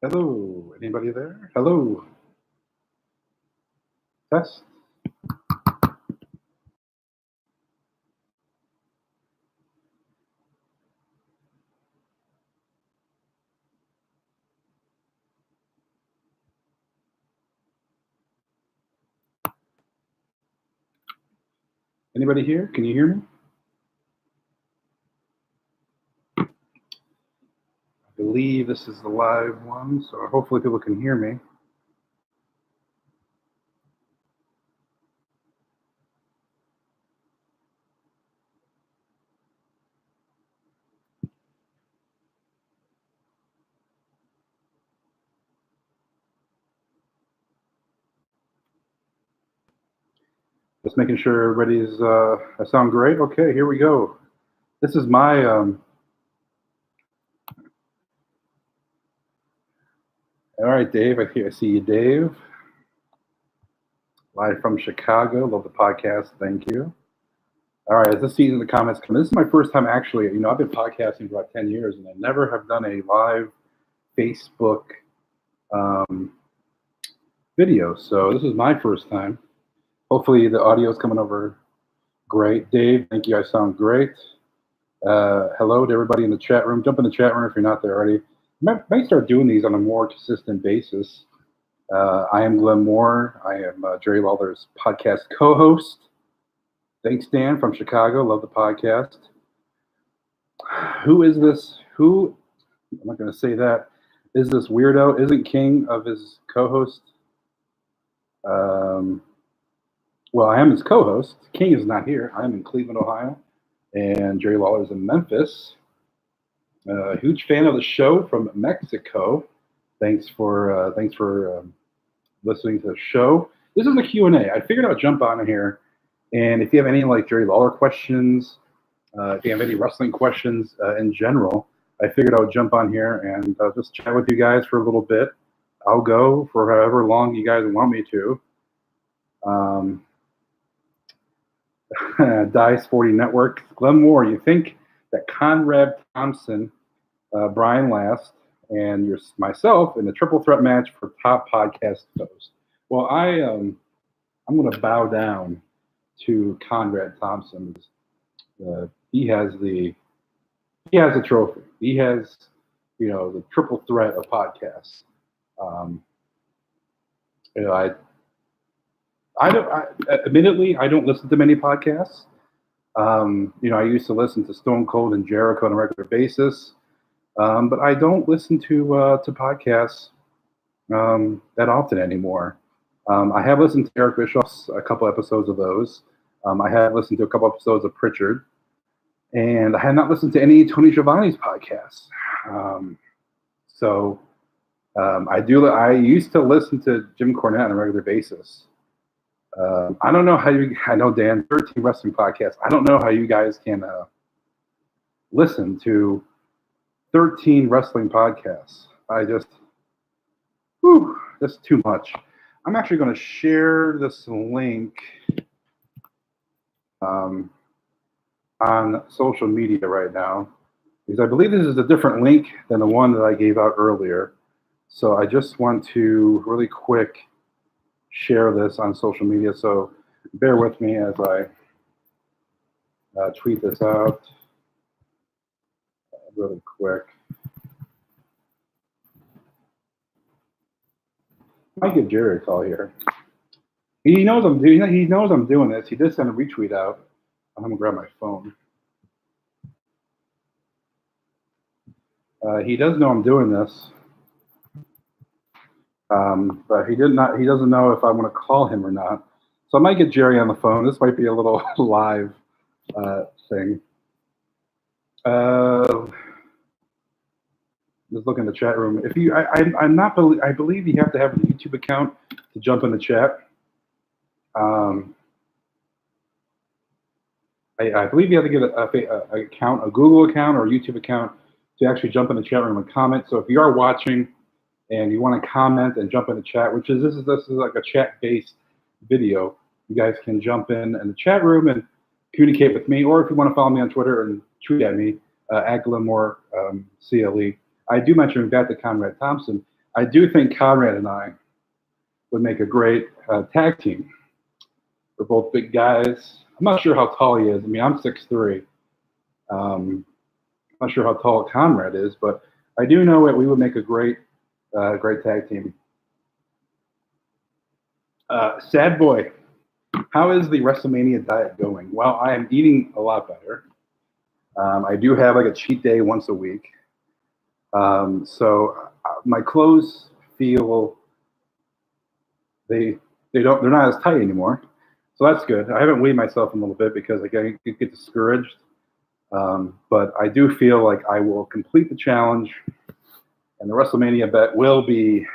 Hello, anybody there? Hello, test. Anybody here? Can you hear me? I believe this is the live one, so hopefully people can hear me. Just making sure everybody's, I sound great. Okay, here we go. This is my, all right, Dave, I see you, Dave. Live from Chicago, love the podcast, thank you. All right, as this season the comments come, this is my first time actually, I've been podcasting for about 10 years and I never have done a live Facebook video, so this is my first time. Hopefully the audio is coming over great. Dave, thank you. I sound great. Hello to everybody in the chat room. Jump in the chat room if you're not there already. Might start doing these on a more consistent basis. I am Glenn Moore. I am Jerry Lawler's podcast co-host. Thanks, Dan, from Chicago. Love the podcast. Who is this? I'm not going to say that. Is this weirdo? Isn't king of his co-host? Well, I am his co-host. King is not here. I am in Cleveland, Ohio, and Jerry Lawler is in Memphis. Huge fan of the show from Mexico. Thanks for listening to the show. This is a Q&A. I figured I'd jump on here, and if you have any like Jerry Lawler questions, if you have any wrestling questions in general, I figured I would jump on here and just chat with you guys for a little bit. I'll go for however long you guys want me to. Dice 40 Network. Glenn Moore, you think that Conrad Thompson, Brian Last, and myself in the triple threat match for top podcast host? Well, I'm going to bow down to Conrad Thompson. He has the trophy. He has, the triple threat of podcasts. Admittedly, I don't listen to many podcasts. I used to listen to Stone Cold and Jericho on a regular basis, but I don't listen to podcasts that often anymore. I have listened to Eric Bischoff's a couple episodes of those. I have listened to a couple episodes of Pritchard, and I have not listened to any Tony Schiavone's podcasts. I used to listen to Jim Cornette on a regular basis. I don't know how I know Dan, 13 wrestling podcasts. I don't know how you guys can listen to 13 wrestling podcasts. That's too much. I'm actually going to share this link on social media right now, because I believe this is a different link than the one that I gave out earlier. So I just want to really quick share this on social media, so bear with me as I tweet this out really quick. I might give Jerry a call here. He knows I'm doing this. He did send a retweet out. I'm gonna grab my phone. He does know I'm doing this. But he doesn't know if I want to call him or not. So I might get Jerry on the phone. This might be a little live thing. Just look in the chat room. If you, I believe you have to have a YouTube account to jump in the chat. I believe you have to get a Google account or a YouTube account to actually jump in the chat room and comment. So if you are watching and you want to comment and jump in the chat, this is like a chat-based video, you guys can jump in the chat room and communicate with me, or if you want to follow me on Twitter and tweet at me, at Glenmore CLE. I do mention back to Conrad Thompson. I do think Conrad and I would make a great tag team. We're both big guys. I'm not sure how tall he is. I mean, I'm 6'3". I'm not sure how tall Conrad is, but I do know that we would make a great tag team. Sad boy, how is the WrestleMania diet going? Well, I am eating a lot better. I do have like a cheat day once a week. So my clothes feel they're not as tight anymore. So that's good. I haven't weighed myself a little bit because I get discouraged. But I do feel like I will complete the challenge, and the WrestleMania bet will be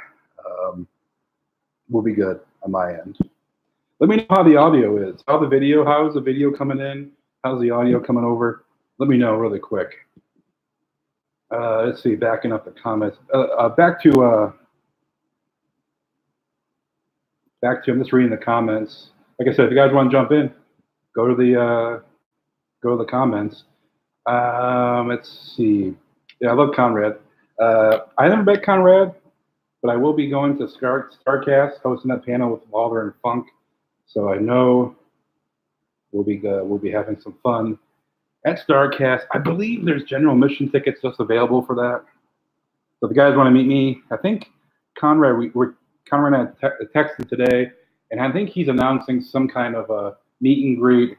good on my end. Let me know how the audio is. How is the video coming in? How's the audio coming over? Let me know really quick. Let's see, backing up the comments. Back to I'm just reading the comments. Like I said, if you guys want to jump in, go to the comments. Let's see. Yeah, I love Conrad. I never met Conrad, but I will be going to Starcast, hosting that panel with Lawler and Funk. So I know we'll be having some fun at Starcast. I believe there's general admission tickets just available for that. So if you guys want to meet me, I think Conrad and I texted today, and I think he's announcing some kind of a meet and greet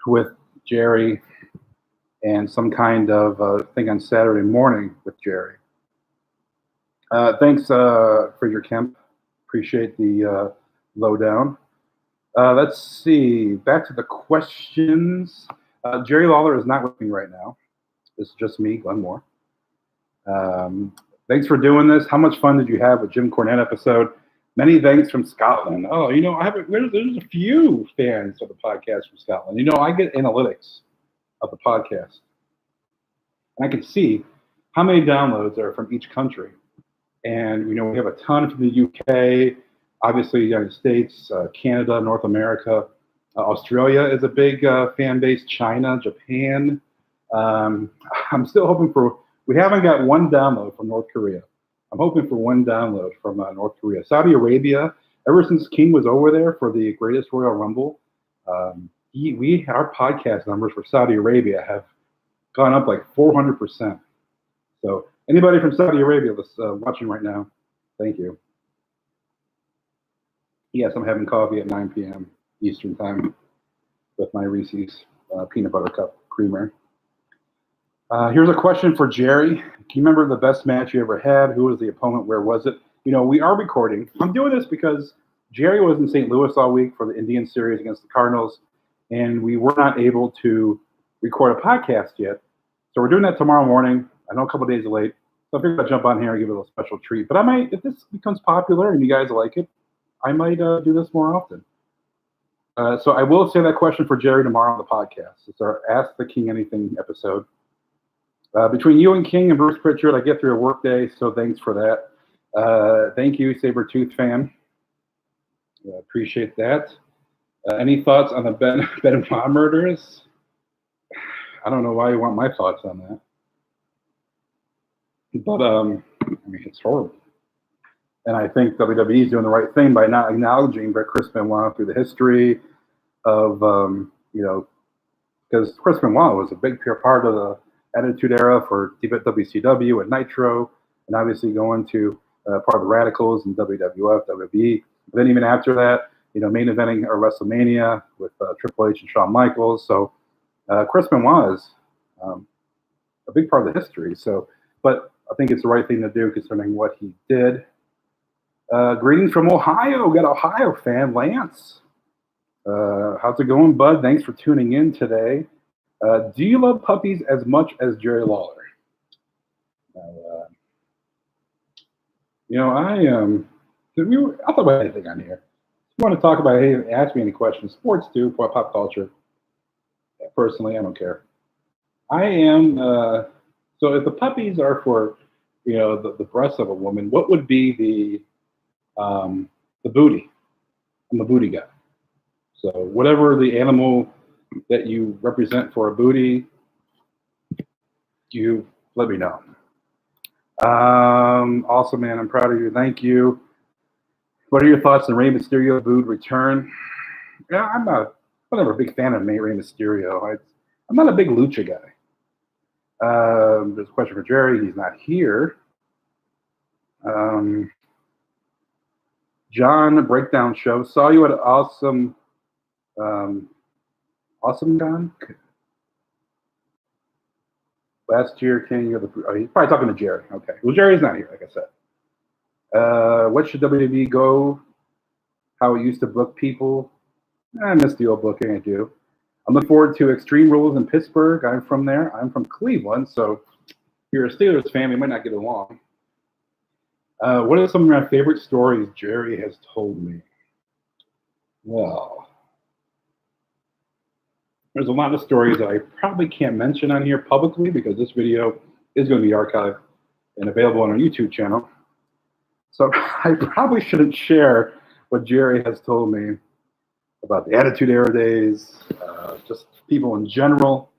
with Jerry and some kind of thing on Saturday morning with Jerry. Thanks for your Kemp. Appreciate the lowdown. Let's see. Back to the questions. Jerry Lawler is not with me right now. It's just me, Glenn Moore. Thanks for doing this. How much fun did you have with Jim Cornette episode? Many thanks from Scotland. Oh, there's a few fans of the podcast from Scotland. I get analytics of the podcast, and I can see how many downloads are from each country. And we have a ton from the UK, obviously the United States, Canada, North America, Australia is a big fan base. China, Japan. I'm still hoping we haven't got one download from North Korea. I'm hoping for one download from North Korea. Saudi Arabia, ever since King was over there for the Greatest Royal Rumble, our podcast numbers for Saudi Arabia have gone up like 400%. So anybody from Saudi Arabia that's watching right now, thank you. Yes, I'm having coffee at 9 p.m. Eastern time with my Reese's peanut butter cup creamer. Here's a question for Jerry. Can you remember the best match you ever had? Who was the opponent? Where was it? We are recording. I'm doing this because Jerry was in St. Louis all week for the Indian series against the Cardinals, and we were not able to record a podcast yet. So we're doing that tomorrow morning. I know a couple days late, so I figured I'd jump on here and give it a little special treat. But I might, if this becomes popular and you guys like it, I might do this more often. So I will say that question for Jerry tomorrow on the podcast. It's our Ask the King Anything episode. Between you and King and Bruce Pritchard, I get through a work day, so thanks for that. Thank you, Sabretooth fan. Appreciate that. Any thoughts on the Benoit murders? I don't know why you want my thoughts on that. But, it's horrible. And I think WWE is doing the right thing by not acknowledging Chris Benoit through the history of, because Chris Benoit was a big part of the Attitude Era for WCW and Nitro, and obviously going to part of the Radicals and WWF, WWE. But then even after that, main eventing or WrestleMania with Triple H and Shawn Michaels. So Chris Benoit is a big part of the history. So, but I think it's the right thing to do concerning what he did. Greetings from Ohio. We got an Ohio fan, Lance. How's it going, bud? Thanks for tuning in today. Do you love puppies as much as Jerry Lawler? I'll talk about anything on here. If you want to talk about anything, ask me any questions. Sports too, pop culture. Personally, I don't care. I am. So if the puppies are for, the breasts of a woman, what would be the booty? I'm a booty guy. So whatever the animal that you represent for a booty, you let me know. Awesome, man. I'm proud of you. Thank you. What are your thoughts on Rey Mysterio booed return? Yeah, I'm never a big fan of Rey Mysterio. I'm not a big lucha guy. There's a question for Jerry. He's not here. John Breakdown Show. Saw you at Awesome Con last year. King of the. Oh, he's probably talking to Jerry. Okay. Well, Jerry's not here, like I said. What should WWE go? How it used to book people. I miss the old booking. I do. I'm looking forward to Extreme Rules in Pittsburgh. I'm from there. I'm from Cleveland, so if you're a Steelers fan, we might not get along. What are some of my favorite stories Jerry has told me? Well, there's a lot of stories that I probably can't mention on here publicly because this video is going to be archived and available on our YouTube channel. So I probably shouldn't share what Jerry has told me about the Attitude Era days, just people in general.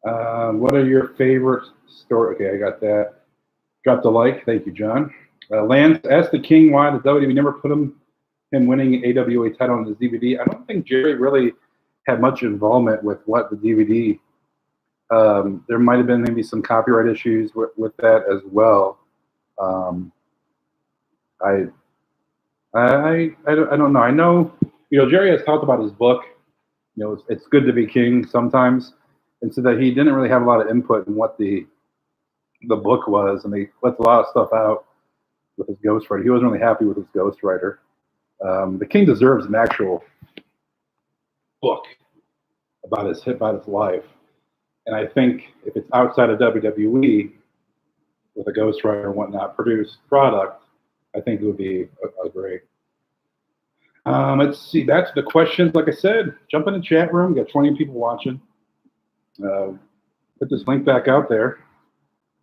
What are your favorite stories? Okay, I got that. Dropped a like. Thank you, John. Lance asked the King why the WWE never put him winning AWA title on his DVD. I don't think Jerry really had much involvement with what the DVD. There might have been maybe some copyright issues with that as well. I don't know. I know, Jerry has talked about his book. It's good to be king sometimes, and so that he didn't really have a lot of input in what the book was, and they left a lot of stuff out with his ghostwriter. He wasn't really happy with his ghostwriter. The King deserves an actual book about his life, and I think if it's outside of WWE with a ghostwriter and whatnot produced product, I think it would be a great. Let's see. Back to the questions. Like I said, jump in the chat room. Got 20 people watching. Put this link back out there.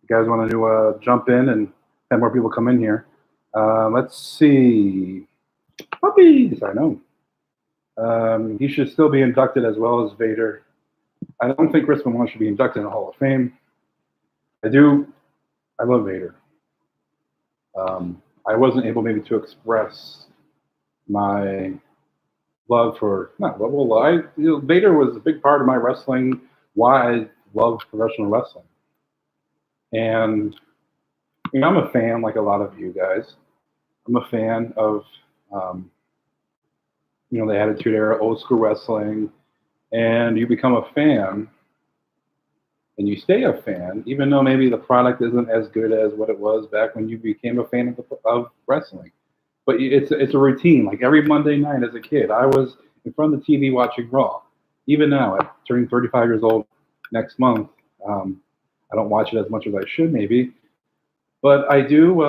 You guys want to jump in and have more people come in here. Let's see. Puppies, I know. He should still be inducted as well as Vader. I don't think Chris Benoit should be inducted in the Hall of Fame. I do. I love Vader. I wasn't able maybe to express my love for Vader was a big part of my wrestling. Why I love professional wrestling, and I'm a fan like a lot of you guys. I'm a fan of the Attitude Era, old school wrestling, and you become a fan, and you stay a fan, even though maybe the product isn't as good as what it was back when you became a fan of wrestling. But it's a routine. Like every Monday night as a kid, I was in front of the TV watching Raw. Even now, I'm turning 35 years old next month. I don't watch it as much as I should, maybe, but I do.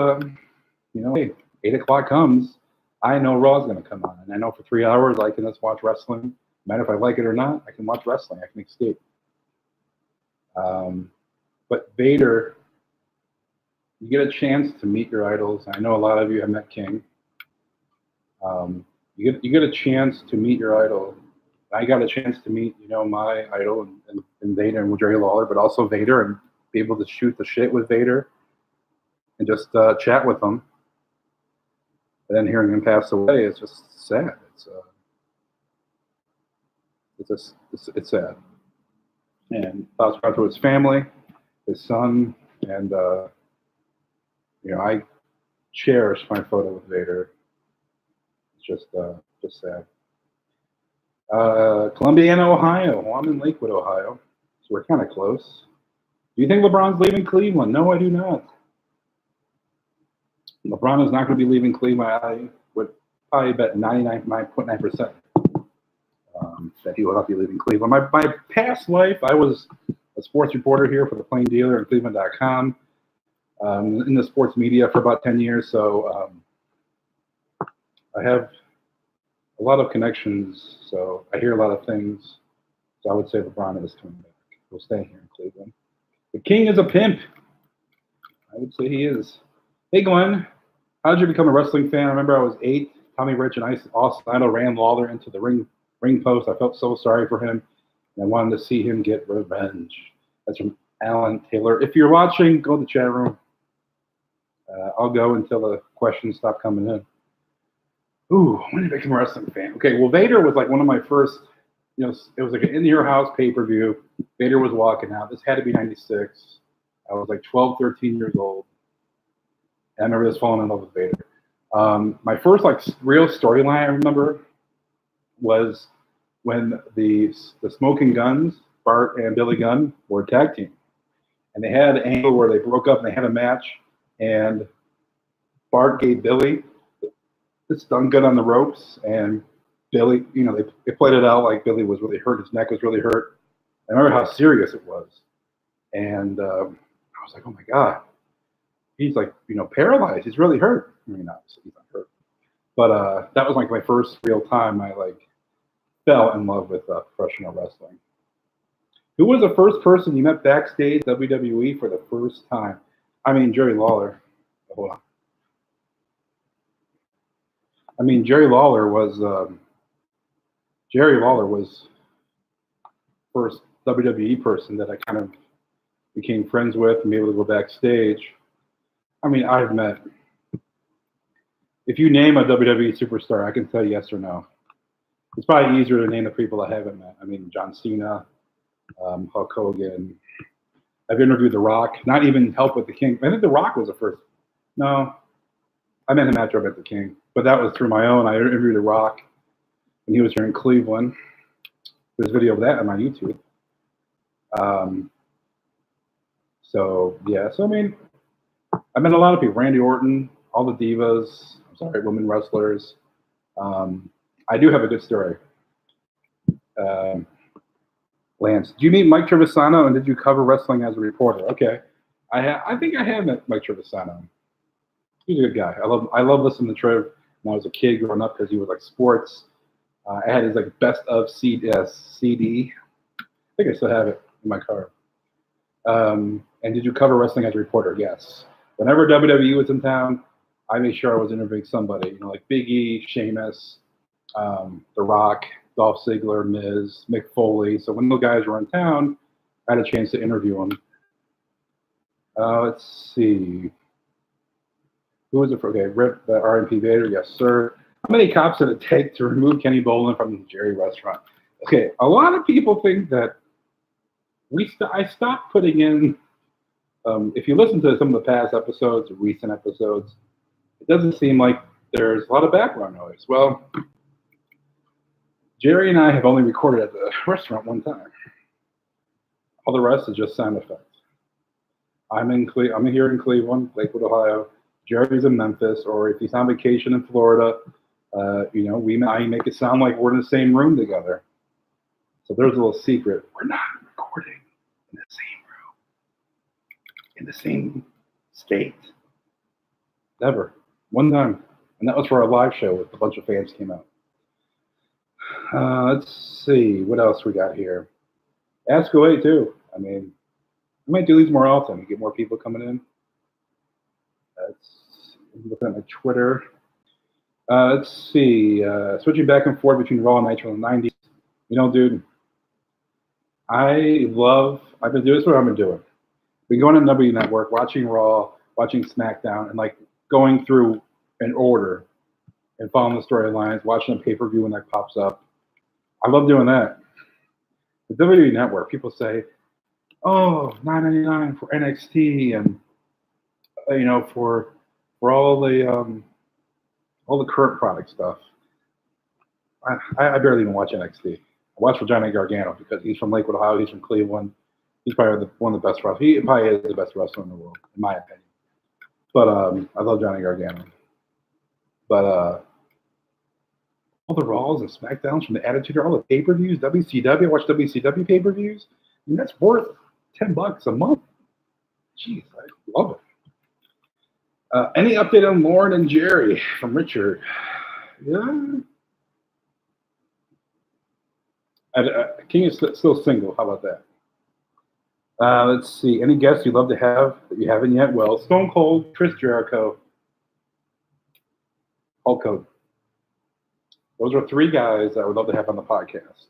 Hey, 8 o'clock comes, I know Raw's going to come on, and I know for 3 hours I can just watch wrestling. No matter if I like it or not, I can watch wrestling. I can escape. But Vader, you get a chance to meet your idols. I know a lot of you have met King. You get a chance to meet your idol. I got a chance to meet, my idol and Vader and Jerry Lawler, but also Vader, and be able to shoot the shit with Vader and just chat with him. And then hearing him pass away, it's just sad. It's sad. And thoughts go out to his family, his son, and I cherish my photo with Vader. It's just sad. Columbiana, Ohio. Well, I'm in Lakewood, Ohio, so we're kind of close. Do you think LeBron's leaving Cleveland? No, I do not. LeBron is not going to be leaving Cleveland. I would probably bet 99.9% that he will not be leaving Cleveland. My past life, I was a sports reporter here for the Plain Dealer and Cleveland.com, in the sports media for about 10 years. So I have a lot of connections. So I hear a lot of things. So I would say LeBron is coming back. He'll stay here in Cleveland. The King is a pimp. I would say he is. Hey, Glenn. How did you become a wrestling fan? I remember I was 8. Tommy Rich and Austin Idol ran Lawler into the ring post. I felt so sorry for him, and I wanted to see him get revenge. That's from Alan Taylor. If you're watching, go to the chat room. I'll go until the questions stop coming in. Ooh, when did I become a wrestling fan? Okay, well, Vader was like one of my first, it was like an in your house pay-per-view. Vader was walking out. This had to be 96. I was like 12, 13 years old. And I remember just falling in love with Vader. My first like real storyline I remember was when the Smoking Guns, Bart and Billy Gunn, were a tag team. And they had an angle where they broke up and they had a match. And Bart gave Billy the stun gun on the ropes. And Billy, they played it out like Billy was really hurt. His neck was really hurt. I remember how serious it was. And I was like, oh my God. He's like, paralyzed. He's really hurt. I mean, obviously he's not hurt. But that was like my first real time I like fell in love with professional wrestling. Who was the first person you met backstage WWE for the first time? I mean, Jerry Lawler. Hold on. I mean, Jerry Lawler was first WWE person that I kind of became friends with and be able to go backstage. I mean, I've met. If you name a WWE superstar, I can tell yes or no. It's probably easier to name the people I haven't met. I mean, John Cena, Hulk Hogan. I've interviewed The Rock. Not even Help with the King. I think The Rock was the first. No, I met him after I met the King, but that was through my own. I interviewed The Rock when he was here in Cleveland. There's video of that on my YouTube. So I mean, I met a lot of people. Randy Orton, all the divas. I'm sorry, women wrestlers. I do have a good story. Lance, did you meet Mike Trevisano and did you cover wrestling as a reporter? Okay, I think I have met Mike Trevisano. He's a good guy. I love listening to Trev when I was a kid growing up because he was like sports. I had his like best of CD. I think I still have it in my car. And did you cover wrestling as a reporter? Yes. Whenever WWE was in town, I made sure I was interviewing somebody, like Big E, Sheamus, The Rock, Dolph Ziggler, Miz, Mick Foley. So when those guys were in town, I had a chance to interview them. Let's see. Who was it for? Okay, Rip RMP Vader, yes, sir. How many cops did it take to remove Kenny Bolin from the Jerry restaurant? Okay, a lot of people think that I stopped putting in. If you listen to some of the past episodes, recent episodes, it doesn't seem like there's a lot of background noise. Well, Jerry and I have only recorded at the restaurant one time. All the rest is just sound effects. I'm here in Cleveland, Lakewood, Ohio. Jerry's in Memphis, or if he's on vacation in Florida, I make it sound like we're in the same room together. So there's a little secret. We're not recording in the same room, in the same state. Never. One time. And that was for our live show with a bunch of fans came out. Let's see. What else we got here? Ask away, too. I mean, I might do these more often. Get more people coming in. Looking at my Twitter. Let's see. Switching back and forth between Raw and Nitro in the 90s. Dude, I've been doing this. What I've been doing. Been going on W Network, watching Raw, watching SmackDown, and like going through an order and following the storylines, watching a pay-per-view when that pops up. I love doing that. The WWE Network, people say, oh, $9.99 for NXT and for all the current product stuff. I barely even watch NXT. I watch for Johnny Gargano because he's from Lakewood, Ohio. He's from Cleveland. He's probably one of the best wrestlers. He probably is the best wrestler in the world, in my opinion. But I love Johnny Gargano. But all the Raws and SmackDowns from the Attitude Era, all the pay-per-views, WCW. I watch WCW pay-per-views. I mean, that's worth $10 a month. Jeez, I love it. Any update on Lauren and Jerry from Richard? Yeah. King is still single. How about that? Let's see. Any guests you'd love to have that you haven't yet? Well, Stone Cold, Chris Jericho, Hulk Hogan. Those are three guys I would love to have on the podcast.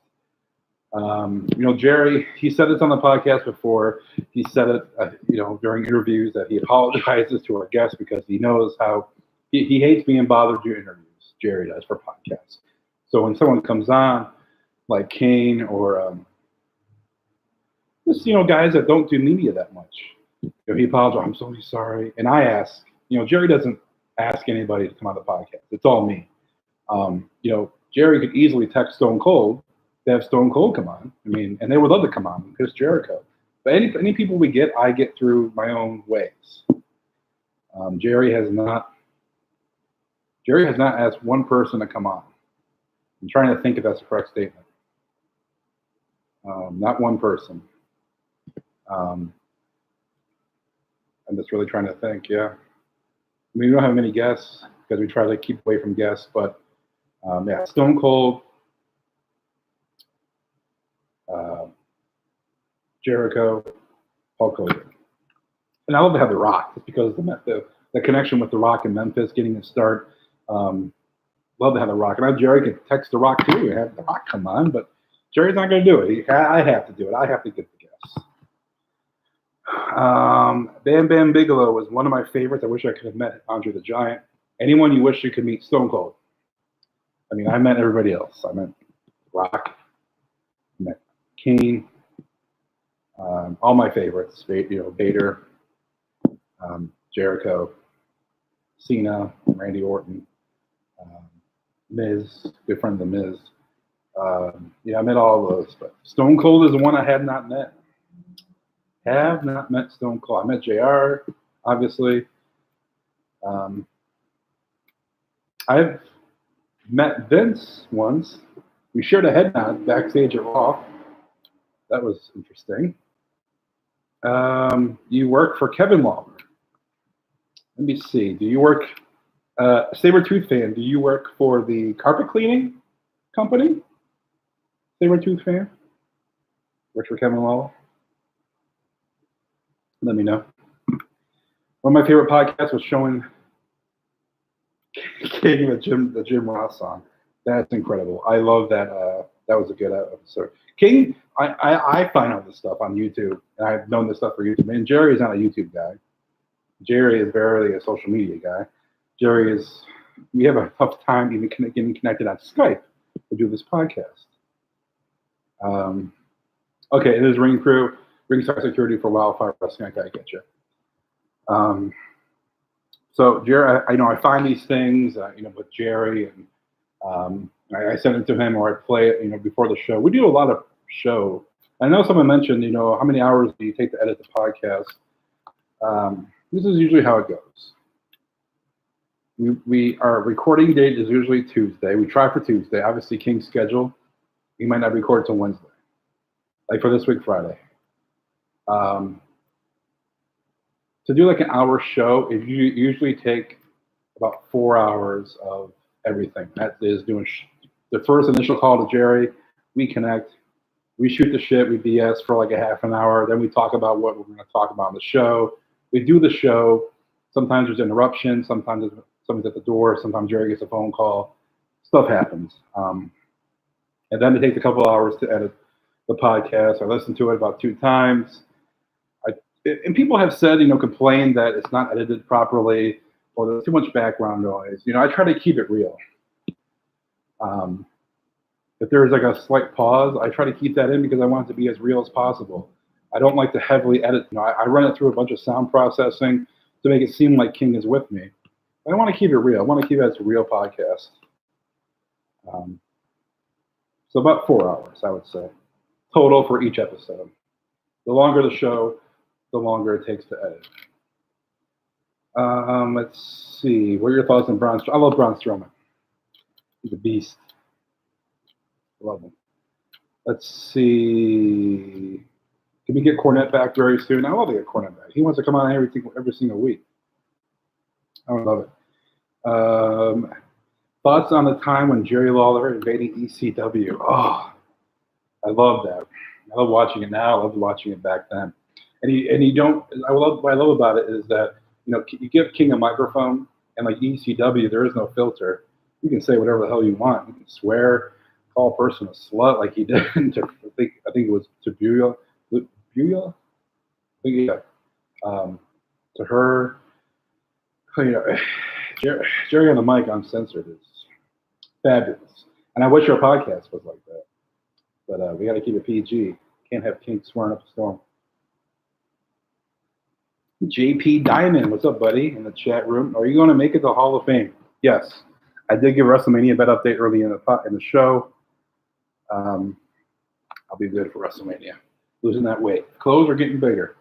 Jerry, he said this on the podcast before. He said it, during interviews that he apologizes to our guests because he knows how he hates being bothered to do interviews. Jerry does for podcasts. So when someone comes on, like Kane or just guys that don't do media that much, he apologizes. I'm so sorry, and I ask. Jerry doesn't ask anybody to come on the podcast. It's all me. Jerry could easily text Stone Cold to have Stone Cold come on. And they would love to come on, Chris Jericho. But any people we get, I get through my own ways. Jerry has not asked one person to come on. I'm trying to think if that's the correct statement. Not one person. I'm just really trying to think, yeah. We don't have many guests because we try to keep away from guests, but Stone Cold, Jericho, Hulk Hogan. And I love to have The Rock, just because the connection with The Rock in Memphis, getting a start. Love to have The Rock. And Jerry could text The Rock too and have The Rock come on, but Jerry's not going to do it. I have to do it. I have to get the guests. Bam Bam Bigelow was one of my favorites. I wish I could have met Andre the Giant. Anyone you wish you could meet Stone Cold. I met everybody else. I met Rock, I met Kane, all my favorites. Vader, Jericho, Cena, Randy Orton, Miz, good friend of the Miz. I met all of those, but Stone Cold is the one I have not met. Have not met Stone Cold. I met JR, obviously. I've met Vince once. We shared a head nod backstage at Raw. That was interesting. You work for Kevin Lawler. Let me see. Do you work, Sabretooth fan, do you work for the carpet cleaning company? Sabretooth fan? Works for Kevin Lawler? Let me know. One of my favorite podcasts was showing King the Jim Ross song. That's incredible. I love that. That was a good episode. King, I find out this stuff on YouTube, and I've known this stuff for YouTube. And Jerry is not a YouTube guy. Jerry is barely a social media guy. We have a tough time even getting connected on Skype to do this podcast. Okay, it is Ring Crew. Ringside Security for Wildfire Wrestling. I gotta get you. So Jerry, I find these things, with Jerry, and I send it to him, or I play it, before the show. We do a lot of show. I know someone mentioned, how many hours do you take to edit the podcast? This is usually how it goes. Our recording date is usually Tuesday. We try for Tuesday. Obviously, King's schedule, we might not record till Wednesday. Like for this week, Friday. To do like an hour show, it usually take about 4 hours of everything. That is doing the first initial call to Jerry. We connect, we shoot the shit, we BS for like a half an hour. Then we talk about what we're going to talk about on the show. We do the show. Sometimes there's interruptions. Sometimes someone's at the door. Sometimes Jerry gets a phone call. Stuff happens. And then it takes a couple hours to edit the podcast. I listened to it about 2 times. And people have said, complained that it's not edited properly or there's too much background noise. I try to keep it real. If there's like a slight pause, I try to keep that in because I want it to be as real as possible. I don't like to heavily edit. I run it through a bunch of sound processing to make it seem like King is with me. I want to keep it real. I want to keep it as a real podcast. So about 4 hours, I would say, total for each episode. The longer the show, the longer it takes to edit. Let's see. What are your thoughts on Braun Strowman? I love Braun Strowman. He's a beast. Love him. Let's see. Can we get Cornette back very soon? I love to get Cornette back. He wants to come on every single week. I would love it. Thoughts on the time when Jerry Lawler invading ECW? Oh, I love that. I love watching it now. I love watching it back then. And you don't. What I love about it is that you give King a microphone, and like ECW, there is no filter. You can say whatever the hell you want. You can swear, call a person a slut like he did to, I think it was to Buya. Buya? I think, yeah. To her, you know, Jerry on the mic uncensored is fabulous. And I wish our podcast was like that. But we got to keep it PG. Can't have King swearing up a storm. JP Diamond, what's up, buddy? In the chat room, are you going to make it to Hall of Fame? Yes, I did give WrestleMania bet update early in the show. I'll be good for WrestleMania. Losing that weight. Clothes are getting bigger.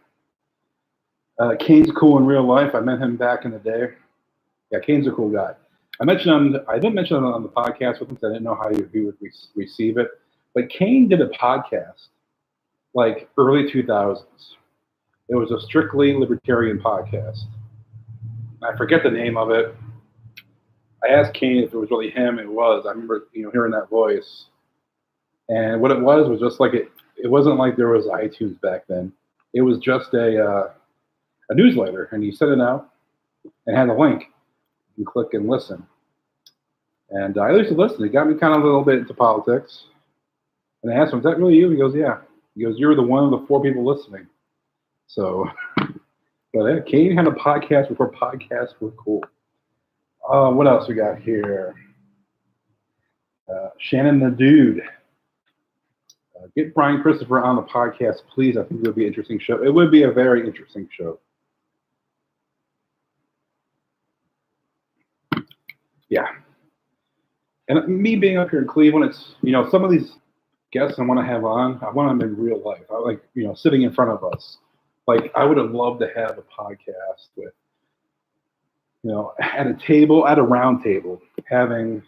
Kane's cool in real life. I met him back in the day. Yeah, Kane's a cool guy. I didn't mention it on the podcast with him because I didn't know how he would receive it. But Kane did a podcast like early 2000s. It was a strictly libertarian podcast. I forget the name of it. I asked Kane if it was really him. It was. I remember, hearing that voice. And what it was just like it wasn't like there was iTunes back then. It was just a newsletter, and he sent it out and had a link. You can click and listen. And I used to listen. It got me kind of a little bit into politics. And I asked him, is that really you? He goes, yeah. He goes, you're the one of the 4 people listening. So, but yeah, Kane had a podcast before podcasts were cool. What else we got here? Shannon the Dude. Get Brian Christopher on the podcast, please. I think it would be an interesting show. It would be a very interesting show. Yeah. And me being up here in Cleveland, it's, some of these guests I want to have on, I want them in real life. I like, sitting in front of us. Like, I would have loved to have a podcast with, at a table, at a round table, having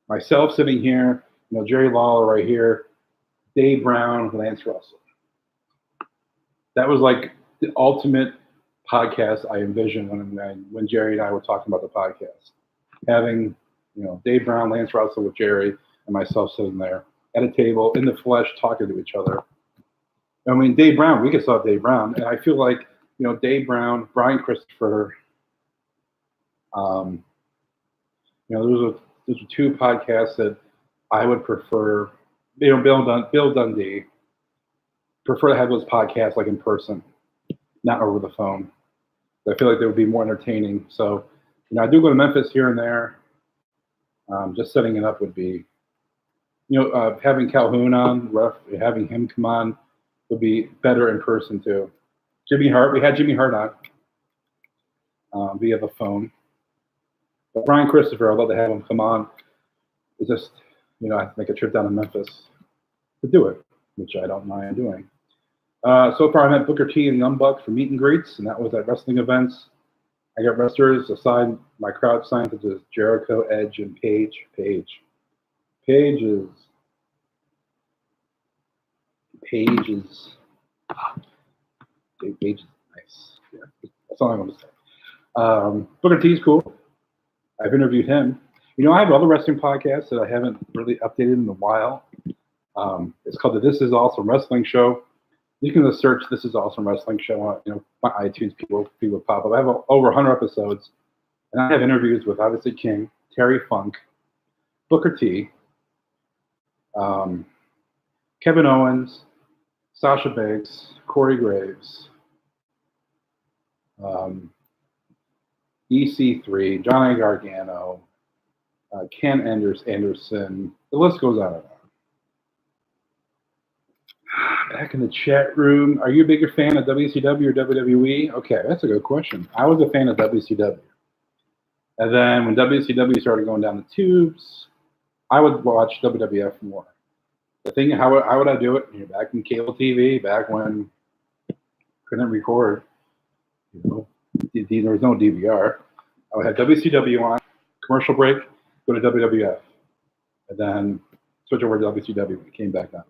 myself sitting here, Jerry Lawler right here, Dave Brown, Lance Russell. That was like the ultimate podcast I envisioned when Jerry and I were talking about the podcast. Having, Dave Brown, Lance Russell with Jerry, and myself sitting there at a table in the flesh talking to each other. I mean, Dave Brown, we could still have Dave Brown. And I feel like, Dave Brown, Brian Christopher, those are 2 podcasts that I would prefer. Bill Dundee, prefer to have those podcasts like in person, not over the phone. I feel like they would be more entertaining. So, I do go to Memphis here and there. Just setting it up would be, having Calhoun on, having him come on would be better in person too. Jimmy Hart, we had Jimmy Hart on via the phone. But Brian Christopher, I'd love to have him come on. It's just, I have to make a trip down to Memphis to do it, which I don't mind doing. So far, I met Booker T and Young Bucks for meet and greets, and that was at wrestling events. I got wrestlers assigned my crowd signs such as Jericho, Edge, and Paige. Paige is nice. Yeah, that's all I want to say. Booker T's cool. I've interviewed him. I have other wrestling podcasts that I haven't really updated in a while. It's called the This Is Awesome Wrestling Show. You can just search This Is Awesome Wrestling Show on my iTunes. People pop up. I have over 100 episodes, and I have interviews with obviously King, Terry Funk, Booker T, Kevin Owens, Sasha Banks, Corey Graves, EC3, Johnny Gargano, Ken Anderson. The list goes on and on. Back in the chat room, are you a bigger fan of WCW or WWE? Okay, that's a good question. I was a fan of WCW. And then when WCW started going down the tubes, I would watch WWF more. The thing, how would I do it? Back in cable TV, back when couldn't record, there was no DVR. I would have WCW on, commercial break, go to WWF, and then switch over to WCW when it came back down.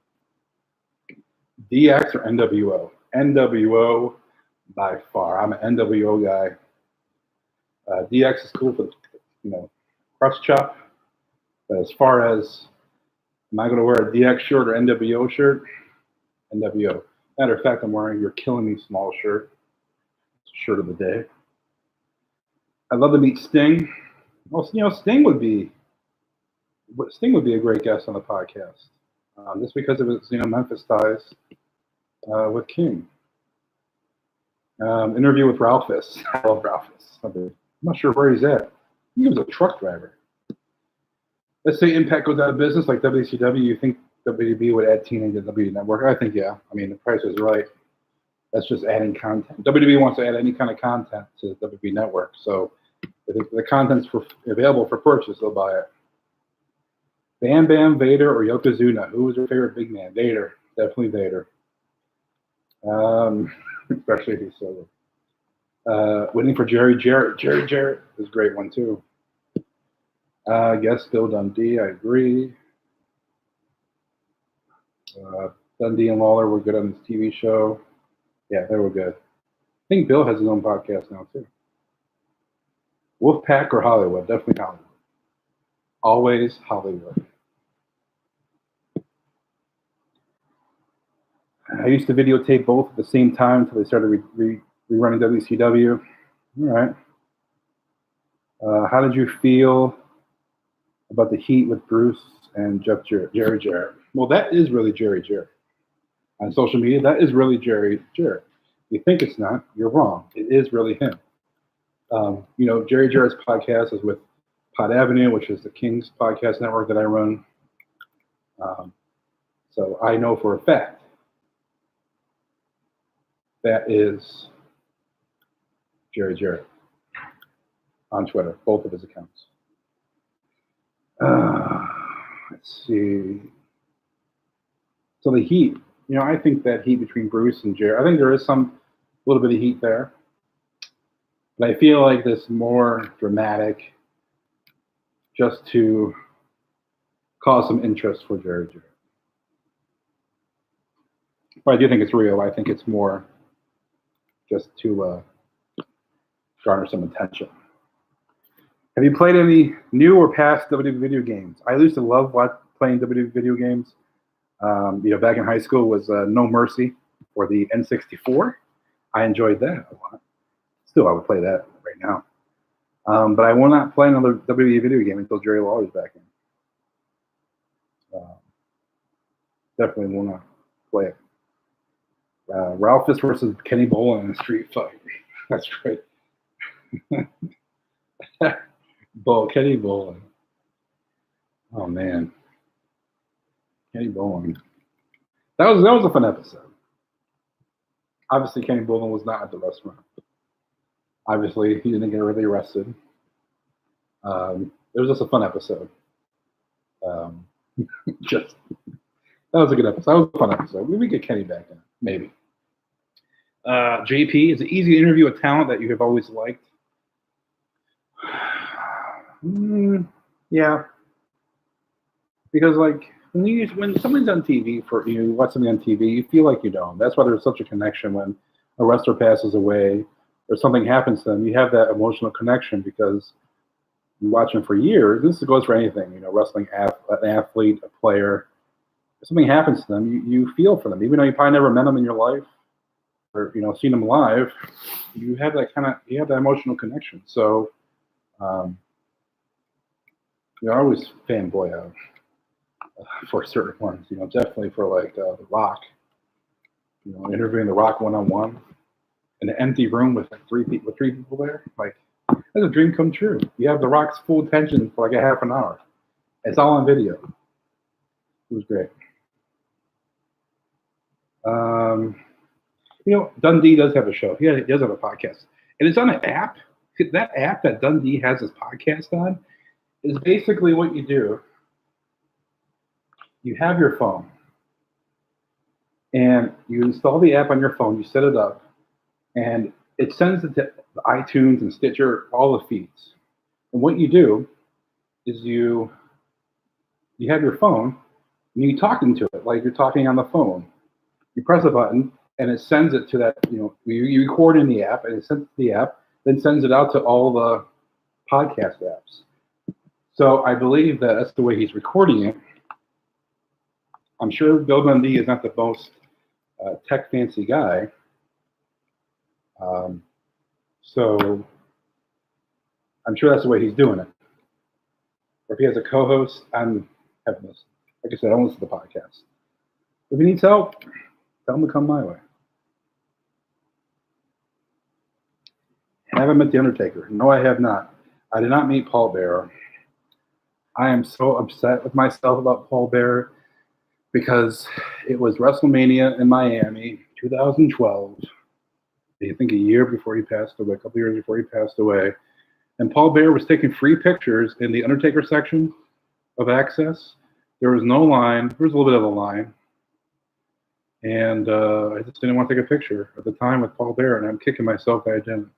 DX or NWO? NWO by far. I'm an NWO guy. DX is cool for crust chop. But as far as am I going to wear a DX shirt or NWO shirt? NWO. Matter of fact, I'm wearing You're Killing Me small shirt. It's a shirt of the day. I'd love to meet Sting. Well, Sting would be Sting would be a great guest on the podcast, just because of his Memphis ties with King. Interview with Ralphus. I love Ralphus. I'm not sure where he's at. He was a truck driver. Let's say Impact goes out of business like WCW. You think WB would add TNA to WWE Network? I think, yeah. I mean, the price is right. That's just adding content. WWE wants to add any kind of content to the WWE Network. So if the content's available for purchase, they'll buy it. Bam Bam, Vader, or Yokozuna? Who was your favorite big man? Vader. Definitely Vader. Especially if he's sober. Waiting for Jerry Jarrett. Jerry Jarrett is a great one, too. I guess Bill Dundee. I agree. Dundee and Lawler were good on this TV show. Yeah, they were good. I think Bill has his own podcast now, too. Wolfpack or Hollywood? Definitely Hollywood. Always Hollywood. I used to videotape both at the same time until they started rerunning WCW. All right. How did you feel about the heat with Bruce and Jerry Jarrett? Well, that is really Jerry Jarrett. On social media, that is really Jerry Jarrett. You think it's not, you're wrong. It is really him. Jerry Jarrett's podcast is with Pod Avenue, which is the King's podcast network that I run. So I know for a fact that is Jerry Jarrett on Twitter, both of his accounts. Let's see. So the heat, I think that heat between Bruce and Jarrett, I think there is a little bit of heat there. But I feel like this more dramatic just to cause some interest for Jerry Jarrett. But I do think it's real. I think it's more just to garner some attention. Have you played any new or past WWE video games? I used to love playing WWE video games. Back in high school was No Mercy for the N64. I enjoyed that a lot. Still, I would play that right now. But I will not play another WWE video game until Jerry Lawler's back in. Definitely will not play it. Ralphus versus Kenny Bolin in a street fight. That's great. Kenny Bolin. Oh man, Kenny Bolin. That was a fun episode. Obviously, Kenny Bolin was not at the restaurant. Obviously, he didn't get really arrested. It was just a fun episode. That was a good episode. That was a fun episode. Maybe get Kenny back in. Maybe. JP, is it easy to interview a talent that you have always liked? Yeah. Because when somebody's on TV you watch something on TV, you feel like you know them. That's why there's such a connection when a wrestler passes away or something happens to them. You have that emotional connection because you watch them for years. This goes for anything, wrestling, an athlete, a player. If something happens to them, you feel for them, even though you probably never met them in your life or seen them live. You have that emotional connection. So, I always fanboy out for certain ones. Definitely for The Rock. Interviewing The Rock one-on-one in an empty room with three people there. That's a dream come true. You have The Rock's full attention for a half an hour. It's all on video. It was great. Dundee does have a show. He does have a podcast. And it's on an app. That app that Dundee has his podcast on is basically what you do. You have your phone. And you install the app on your phone. You set it up. And it sends it to iTunes and Stitcher, all the feeds. And what you do is you have your phone and you talk into it like you're talking on the phone. You press a button and it sends it to that, you record in the app and it sends it to the app, then sends it out to all the podcast apps. So I believe that's the way he's recording it. I'm sure Bill Dundee is not the most tech fancy guy. So I'm sure that's the way he's doing it. or if he has a co-host, I'm having this. Like I said, I don't listen to the podcast. If he needs help, tell him to come my way. Have I met The Undertaker? No, I have not. I did not meet Paul Bearer. I am so upset with myself about Paul Bearer because it was WrestleMania in Miami, 2012. I think a year before he passed away, a couple years before he passed away. And Paul Bearer was taking free pictures in the Undertaker section of Access. There was no line. There was a little bit of a line. And I just didn't want to take a picture at the time with Paul Bearer, and I'm kicking myself that I didn't.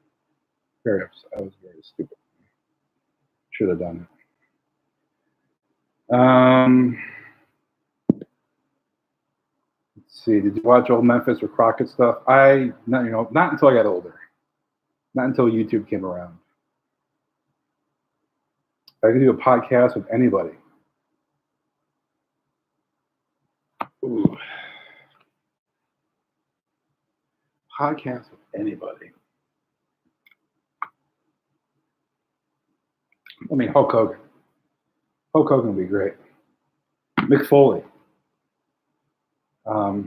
Very upset. I was very stupid. Should have done it. Let's see. Did you watch old Memphis or Crockett stuff? Not until I got older. Not until YouTube came around. I could do a podcast with anybody. Ooh. Podcast with anybody. I mean, Hulk Hogan. Hulk Hogan would be great. Mick Foley. I'd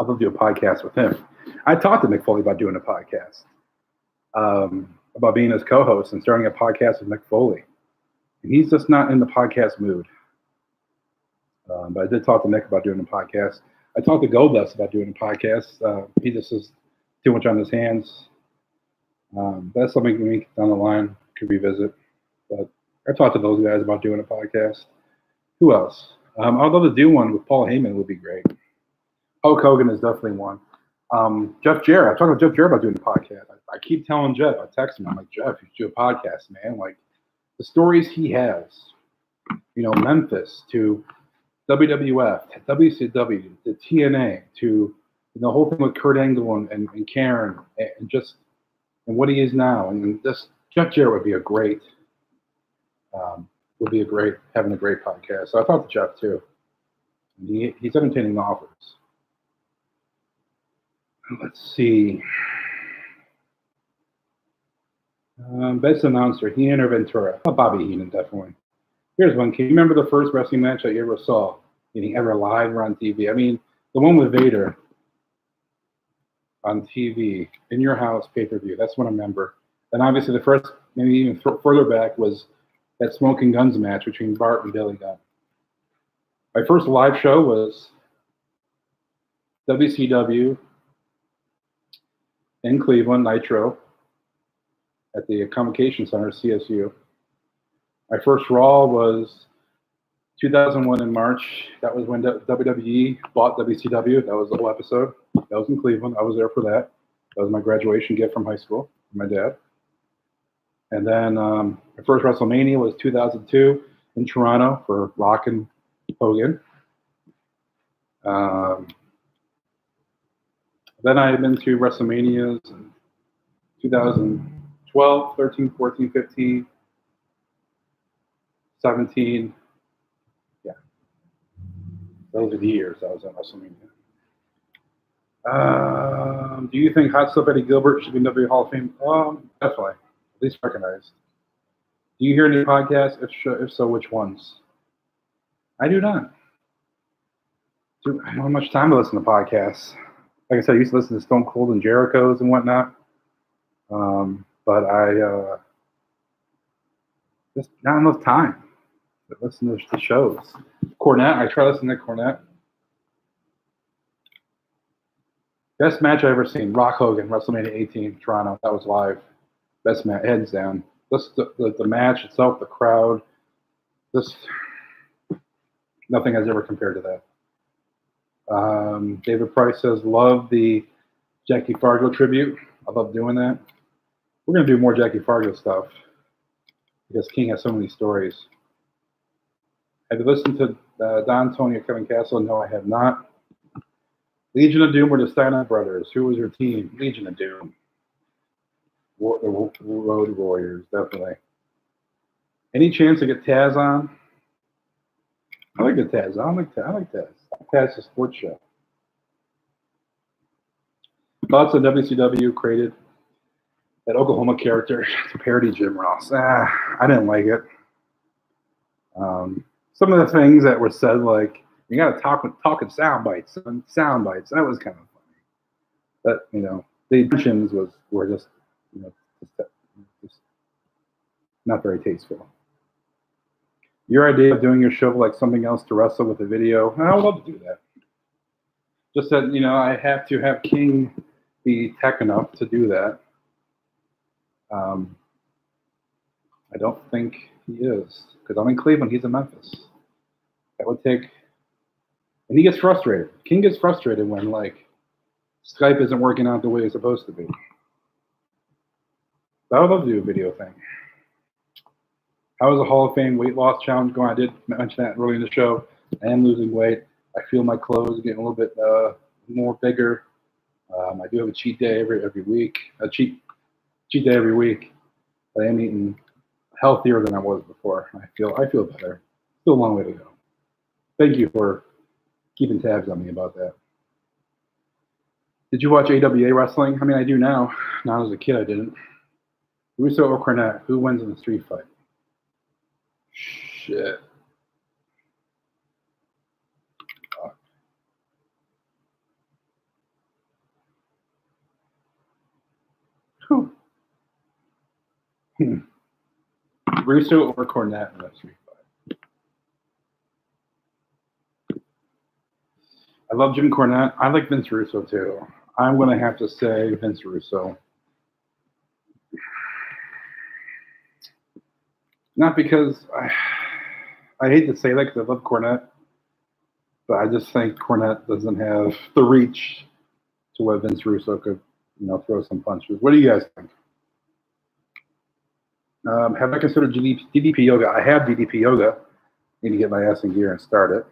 love to do a podcast with him. I talked to Mick Foley about doing a podcast, about being his co-host and starting a podcast with Mick Foley. And he's just not in the podcast mood. But I did talk to Mick about doing a podcast. I talked to Goldust about doing a podcast. He just has too much on his hands. That's something we down the line could revisit. But I talked to those guys about doing a podcast. Who else? I'd love to do one with Paul Heyman. Would be great. Hulk Hogan is definitely one. Jeff Jarrett. I'm talking to Jeff Jarrett about doing a podcast. I keep telling Jeff. I text him. I'm like, Jeff, you should do a podcast, man. Like the stories he has. Memphis to WWF, to WCW, to TNA, to the whole thing with Kurt Angle and Karen, and what he is now. And just Jeff Jarrett would be a great having a great podcast. So I talked to Jeff too. And he's entertaining offers. Let's see. Best announcer, Heenan or Ventura? Oh, Bobby Heenan, definitely. Here's one. Can you remember the first wrestling match that you ever saw? Meaning ever live or on TV? I mean, the one with Vader on TV, in your house, pay-per-view. That's what I remember. And obviously the first, maybe even further back, was that Smoking Guns match between Bart and Billy Gunn. My first live show was WCW in Cleveland, Nitro, at the Convocation Center, CSU. My first Raw was 2001 in March. That was when WWE bought WCW. That was the whole episode. That was in Cleveland. I was there for that. That was my graduation gift from high school from my dad. And then my first WrestleMania was 2002 in Toronto for Rock and Hogan. Then I had been to WrestleManias in 2012, 13, 14, 15, 17. Yeah. Those are the years I was at WrestleMania. Do you think Hot Stuff Eddie Gilbert should be in WWE Hall of Fame? Definitely. At least recognized. Do you hear any podcasts? If so, which ones? I do not. I don't have much time to listen to podcasts. Like I said, I used to listen to Stone Cold and Jericho's and whatnot. But I just not enough time to listen to the shows. Cornette, I try listening to Cornette. Best match I ever seen, Rock Hogan, WrestleMania 18, Toronto. That was live. Best match, hands down. Just the match itself, the crowd, just nothing has ever compared to that. David Price says, love the Jackie Fargo tribute. I love doing that. We're going to do more Jackie Fargo stuff because King has so many stories. Have you listened to Don, Tony, or Kevin Castle? No, I have not. Legion of Doom or the Steiner Brothers? Who was your team? Legion of Doom. The Road Warriors, definitely. Any chance to get Taz on? I like the Taz. I like Taz. Taz is a sports show. Thoughts on WCW created that Oklahoma character to parody Jim Ross? I didn't like it. Some of the things that were said, like, you got to talk in sound bites. That was kind of funny. But, the intentions were just, just not very tasteful. Your idea of doing your show like something else to wrestle with a video, I would love to do that. Just that, I have to have King be tech enough to do that. I don't think he is, because I'm in Cleveland, he's in Memphis. That would take, and he gets frustrated. King gets frustrated when, like, Skype isn't working out the way it's supposed to be. But I would love to do a video thing. How is the Hall of Fame weight loss challenge going? I did mention that earlier in the show. I am losing weight. I feel my clothes getting a little bit more bigger. I do have a cheat day every week. A cheat day every week. I am eating healthier than I was before. I feel better. Still a long way to go. Thank you for keeping tabs on me about that. Did you watch AWA wrestling? I mean, I do now. Not as a kid, I didn't. Russo or Cornette? Who wins in the street fight? Shit. Russo or Cornette in that street fight? I love Jim Cornette. I like Vince Russo too. I'm going to have to say Vince Russo. Not because I hate to say that because I love Cornette, but I just think Cornette doesn't have the reach to where Vince Russo could, throw some punches. What do you guys think? Have I considered DDP yoga? I have DDP yoga. Need to get my ass in gear and start it.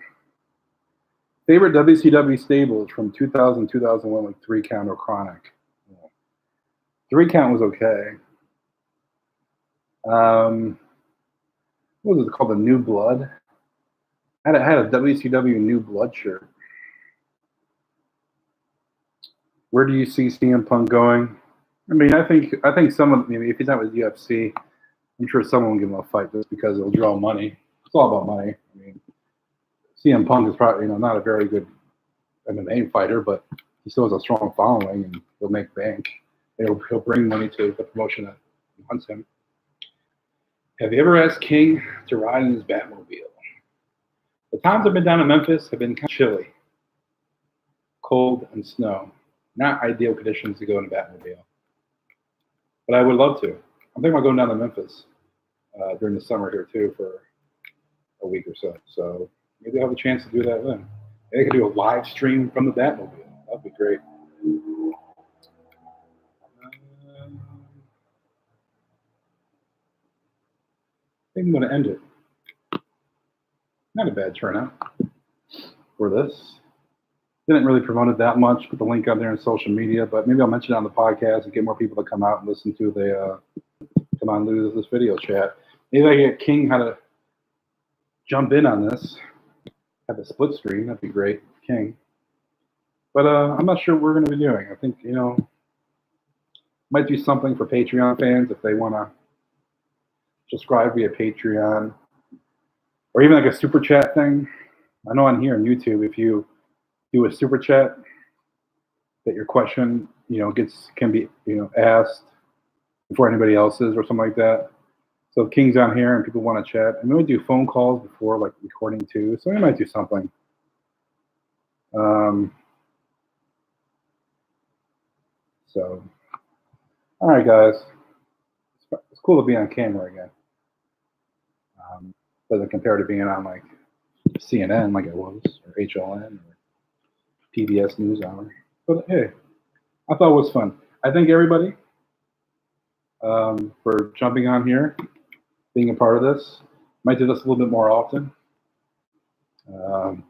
Favorite WCW stables from 2000, 2001, like 3 Count or Chronic? 3 Count was okay. What was it called? The New Blood? I had a WCW New Blood shirt. Where do you see CM Punk going? I mean, I think someone, maybe if he's not with UFC, I'm sure someone will give him a fight just because it'll draw money. It's all about money. I mean, CM Punk is probably, not a very good MMA fighter, but he still has a strong following and he'll make bank. He'll bring money to the promotion that wants him. Have you ever asked King to ride in his Batmobile? The times I've been down in Memphis have been kind of chilly, cold, and snow. Not ideal conditions to go in a Batmobile. But I would love to. I'm thinking about going down to Memphis during the summer here too for a week or so. So maybe I'll have a chance to do that then. Maybe I could do a live stream from the Batmobile. That'd be great. I think I'm going to end it. Not a bad turnout for this. Didn't really promote it that much. Put the link up there on social media, but maybe I'll mention it on the podcast and get more people to come out and listen to the come on lose this video chat. Maybe I get King how to jump in on this. Have a split screen. That'd be great, King. But I'm not sure what we're going to be doing. I think might do something for Patreon fans if they want to subscribe via Patreon, or even like a super chat thing. I know on here on YouTube, if you do a super chat, that your question, can be, asked before anybody else's or something like that. So if King's on here and people want to chat, and we would do phone calls before like recording too. So we might do something. So, all right, guys. It's cool to be on camera again. Doesn't compare to being on like CNN like it was, or HLN, or PBS NewsHour. But hey, I thought it was fun. I thank everybody for jumping on here, being a part of this. Might do this a little bit more often.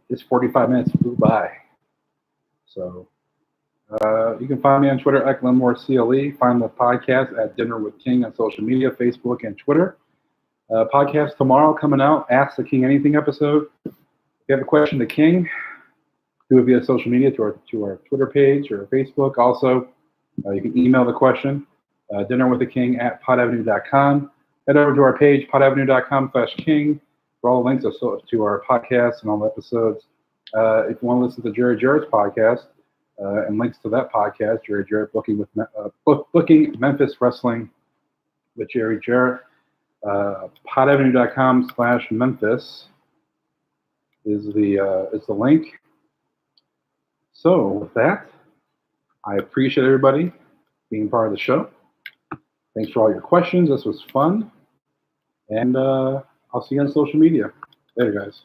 This 45 minutes flew by. So you can find me on Twitter at GlenmoreCLE. Find the podcast at Dinner with King on social media, Facebook and Twitter. Podcast tomorrow coming out, Ask the King Anything episode. If you have a question to King, do it via social media to our Twitter page or Facebook. Also, you can email the question, dinnerwiththeking@podavenue.com. Head over to our page, podavenue.com/king, for all the links to our podcast and all the episodes. If you want to listen to Jerry Jarrett's podcast and links to that podcast, Jerry Jarrett Booking Memphis Wrestling with Jerry Jarrett, podavenue.com/Memphis is the link. So with that, I appreciate everybody being part of the show. Thanks for all your questions. This was fun. And I'll see you on social media. Later, guys.